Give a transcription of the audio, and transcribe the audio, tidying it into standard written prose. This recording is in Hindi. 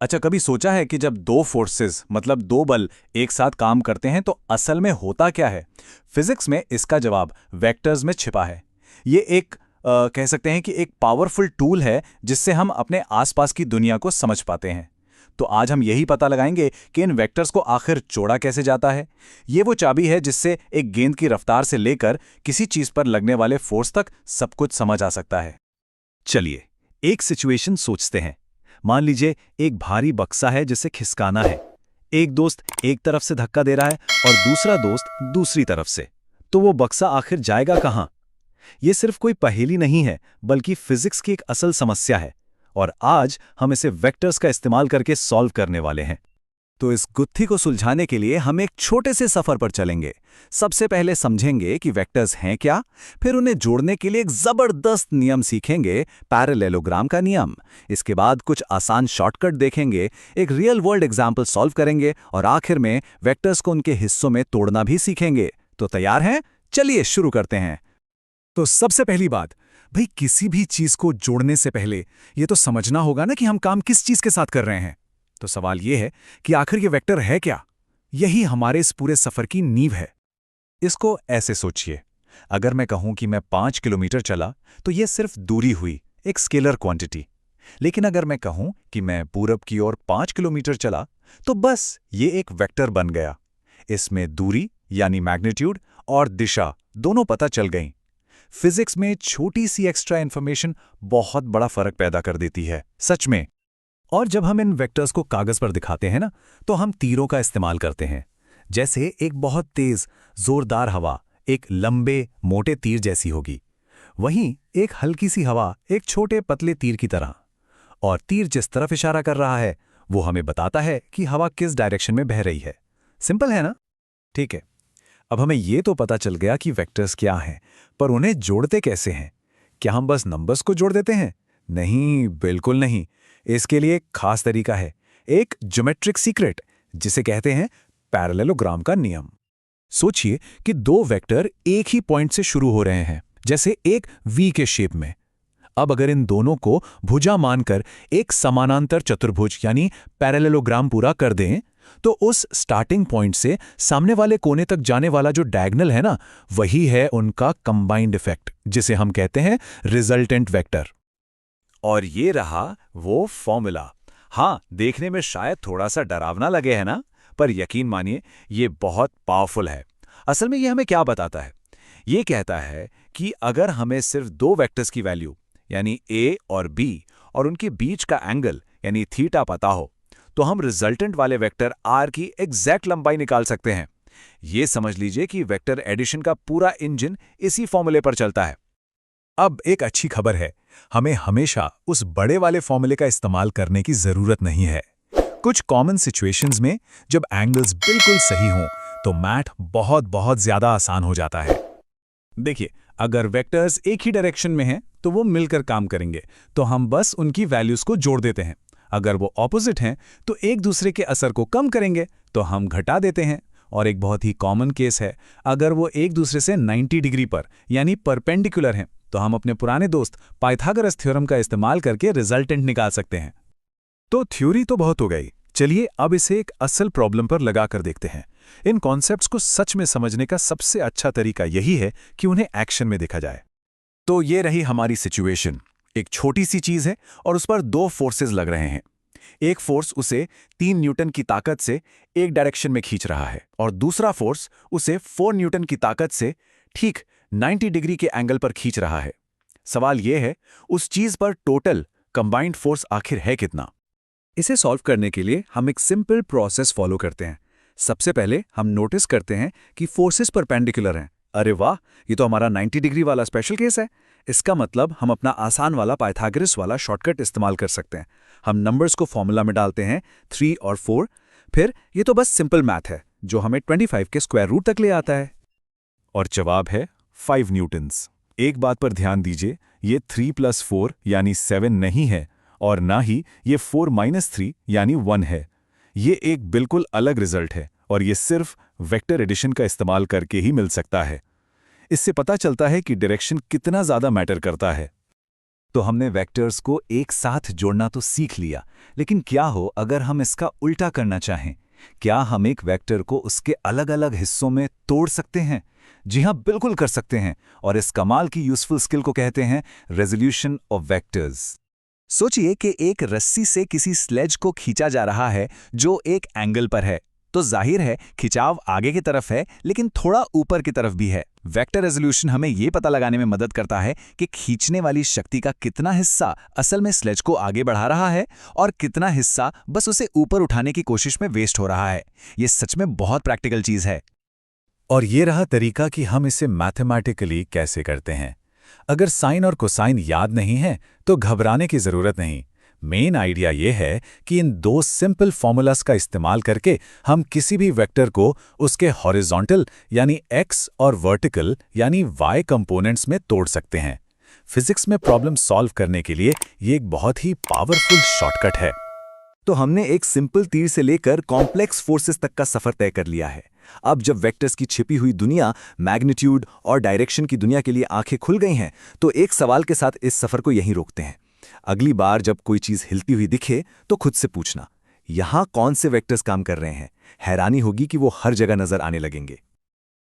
अच्छा, कभी सोचा है कि जब दो फोर्सेस मतलब दो बल एक साथ काम करते हैं तो असल में होता क्या है? फिजिक्स में इसका जवाब वेक्टर्स में छिपा है। ये एक कह सकते हैं कि एक पावरफुल टूल है जिससे हम अपने आसपास की दुनिया को समझ पाते हैं। तो आज हम यही पता लगाएंगे कि इन वेक्टर्स को आखिर जोड़ा कैसे जाता है। ये वो चाबी है जिससे एक गेंद की रफ्तार से लेकर किसी चीज पर लगने वाले फोर्स तक सब कुछ समझ आ सकता है। चलिए, एक सिचुएशन सोचते हैं। मान लीजिए एक भारी बक्सा है जिसे खिसकाना है। एक दोस्त एक तरफ से धक्का दे रहा है और दूसरा दोस्त दूसरी तरफ से। तो वो बक्सा आखिर जाएगा कहाँ? ये सिर्फ कोई पहेली नहीं है, बल्कि फिजिक्स की एक असल समस्या है। और आज हम इसे वेक्टर्स का इस्तेमाल करके सॉल्व करने वाले हैं। तो इस गुत्थी को सुलझाने के लिए हम एक छोटे से सफर पर चलेंगे। सबसे पहले समझेंगे कि वेक्टर्स हैं क्या, फिर उन्हें जोड़ने के लिए एक जबरदस्त नियम सीखेंगे, पैरेललोग्राम का नियम। इसके बाद कुछ आसान शॉर्टकट देखेंगे, एक रियल वर्ल्ड एग्जाम्पल सॉल्व करेंगे और आखिर में वेक्टर्स को उनके हिस्सों में तोड़ना भी सीखेंगे। तो तैयार हैं? चलिए शुरू करते हैं। तो सबसे पहली बात, भाई किसी भी चीज को जोड़ने से पहले ये तो समझना होगा ना कि हम काम किस चीज के साथ कर रहे हैं। तो सवाल ये है कि आखिर ये वेक्टर है क्या? यही हमारे इस पूरे सफर की नींव है। इसको ऐसे सोचिए, अगर मैं कहूं कि मैं 5 किलोमीटर चला तो यह सिर्फ दूरी हुई, एक स्केलर क्वांटिटी। लेकिन अगर मैं कहूं कि मैं पूरब की ओर 5 किलोमीटर चला तो बस ये एक वेक्टर बन गया। इसमें दूरी यानी मैग्नीट्यूड और दिशा दोनों पता चल गईं। फिजिक्स में छोटी सी एक्स्ट्रा इंफॉर्मेशन बहुत बड़ा फर्क पैदा कर देती है, सच में। और जब हम इन वेक्टर्स को कागज पर दिखाते हैं ना, तो हम तीरों का इस्तेमाल करते हैं। जैसे एक बहुत तेज जोरदार हवा एक लंबे मोटे तीर जैसी होगी, वहीं एक हल्की सी हवा एक छोटे पतले तीर की तरह। और तीर जिस तरफ इशारा कर रहा है वो हमें बताता है कि हवा किस डायरेक्शन में बह रही है। सिंपल है ना? ठीक है, अब हमें ये तो पता चल गया कि वेक्टर्स क्या हैं, पर उन्हें जोड़ते कैसे हैं? क्या हम बस नंबर्स को जोड़ देते हैं? नहीं, बिल्कुल नहीं। इसके लिए एक खास तरीका है, एक ज्योमेट्रिक सीक्रेट, जिसे कहते हैं पैरेललोग्राम का नियम। सोचिए कि दो वेक्टर एक ही पॉइंट से शुरू हो रहे हैं, जैसे एक वी के शेप में। अब अगर इन दोनों को भुजा मानकर एक समानांतर चतुर्भुज यानी पैरेललोग्राम पूरा कर दें, तो उस स्टार्टिंग पॉइंट से सामने वाले कोने तक जाने वाला जो डायगोनल है ना, वही है उनका कंबाइंड इफेक्ट, जिसे हम कहते हैं रिजल्टेंट वेक्टर। और ये रहा वो फॉर्मूला। हाँ, देखने में शायद थोड़ा सा डरावना लगे है ना, पर यकीन मानिए ये बहुत पावरफुल है। असल में ये हमें क्या बताता है? ये कहता है कि अगर हमें सिर्फ दो वेक्टर्स की वैल्यू यानी ए और बी और उनके बीच का एंगल यानी थीटा पता हो, तो हम रिजल्टेंट वाले वेक्टर आर की एग्जैक्ट लंबाई निकाल सकते हैं। ये समझ लीजिए कि वेक्टर एडिशन का पूरा इंजन इसी फॉर्मूले पर चलता है। अब एक अच्छी खबर है, हमें हमेशा उस बड़े वाले फॉर्मूले का इस्तेमाल करने की जरूरत नहीं है। कुछ कॉमन सिचुएशंस में जब एंगल्स बिल्कुल सही हों, तो मैथ बहुत बहुत ज्यादा आसान हो जाता है। देखिए, अगर वेक्टर्स एक ही डायरेक्शन में हैं तो वो मिलकर काम करेंगे, तो हम बस उनकी वैल्यूज को जोड़ देते हैं। अगर वो ऑपोजिट हैं तो एक दूसरे के असर को कम करेंगे, तो हम घटा देते हैं। और एक बहुत ही कॉमन केस है, अगर वो एक दूसरे से 90 डिग्री पर यानी परपेंडिकुलर हैं, तो हम अपने पुराने दोस्त पाइथागोरस थ्योरम का इस्तेमाल करके रिजल्टेंट निकाल सकते हैं। तो थ्योरी तो बहुत हो गई, चलिए अब इसे एक असल प्रॉब्लम पर लगा कर देखते हैं। इन कॉन्सेप्ट्स को सच में समझने का सबसे अच्छा तरीका यही है कि उन्हें एक्शन में देखा जाए। तो ये रही हमारी सिचुएशन। एक छोटी सी चीज है और उस पर दो फोर्सेस लग रहे हैं। एक फोर्स उसे 3 न्यूटन की ताकत से एक डायरेक्शन में खींच रहा है और दूसरा फोर्स उसे 4 न्यूटन की ताकत से ठीक 90 डिग्री के एंगल पर खींच रहा है। सवाल यह है, उस चीज पर टोटल कंबाइंड फोर्स आखिर है कितना? इसे सॉल्व करने के लिए हम एक सिंपल प्रोसेस फॉलो करते हैं। सबसे पहले हम नोटिस करते हैं कि फोर्सेस परपेंडिकुलर हैं। अरे वाह, ये तो हमारा 90 डिग्री वाला स्पेशल केस है। इसका मतलब हम अपना आसान वाला पाइथागोरस वाला शॉर्टकट इस्तेमाल कर सकते हैं। हम नंबर्स को फॉर्मूला में डालते हैं 3 और 4। फिर ये तो बस सिंपल मैथ है जो हमें 25 के स्क्वायर रूट तक ले आता है। और जवाब है 5 न्यूटन्स। एक बात पर ध्यान दीजिए, ये 3 + 4 यानी 7 नहीं है और ना ही ये 4 - 3 यानी 1 है। ये एक बिल्कुल अलग रिजल्ट है और ये सिर्फ वेक्टर एडिशन का इस्तेमाल करके ही मिल सकता है। इससे पता चलता है कि डायरेक्शन कितना ज़्यादा मैटर करता है। तो हमने वेक्टर्स को एक साथ जोड़ना तो सीख लिया, लेकिन क्या हो अगर हम इसका उल्टा करना चाहें? क्या हम एक वेक्टर को उसके अलग-अलग हिस्सों में तोड़ सकते हैं? जी हाँ, बिल्कुल कर सकते हैं, और इस कमाल की यूजफुल स्किल को कहते हैं रेजोल्यूशन ऑफ वेक्टर्स। सोचिए कि एक रस्सी से किसी स्लेज को खींचा जा रहा है जो एक एंगल पर है, तो जाहिर है खिंचाव आगे की तरफ है, लेकिन थोड़ा ऊपर की तरफ भी है। वेक्टर रेजोल्यूशन हमें यह पता लगाने में मदद करता है कि खींचने वाली शक्ति का कितना हिस्सा असल में स्लेज को आगे बढ़ा रहा है और कितना हिस्सा बस उसे ऊपर उठाने की कोशिश में वेस्ट हो रहा है। ये सच में बहुत प्रैक्टिकल चीज है। और ये रहा तरीका कि हम इसे मैथमेटिकली कैसे करते हैं। अगर साइन और कोसाइन याद नहीं है तो घबराने की जरूरत नहीं। मेन आइडिया ये है कि इन दो सिंपल फॉर्मूलास का इस्तेमाल करके हम किसी भी वेक्टर को उसके हॉरिजॉन्टल यानी एक्स और वर्टिकल यानी वाई कंपोनेंट्स में तोड़ सकते हैं। फिजिक्स में प्रॉब्लम सॉल्व करने के लिए ये एक बहुत ही पावरफुल शॉर्टकट है। तो हमने एक सिंपल तीर से लेकर कॉम्प्लेक्स फोर्सेस तक का सफर तय कर लिया है। अब जब वेक्टर्स की छिपी हुई दुनिया, मैग्नीट्यूड और डायरेक्शन की दुनिया के लिए आंखें खुल गई हैं, तो एक सवाल के साथ इस सफर को यहीं रोकते हैं। अगली बार जब कोई चीज हिलती हुई दिखे तो खुद से पूछना, यहां कौन से वेक्टर्स काम कर रहे हैं। हैरानी होगी कि वो हर जगह नजर आने लगेंगे।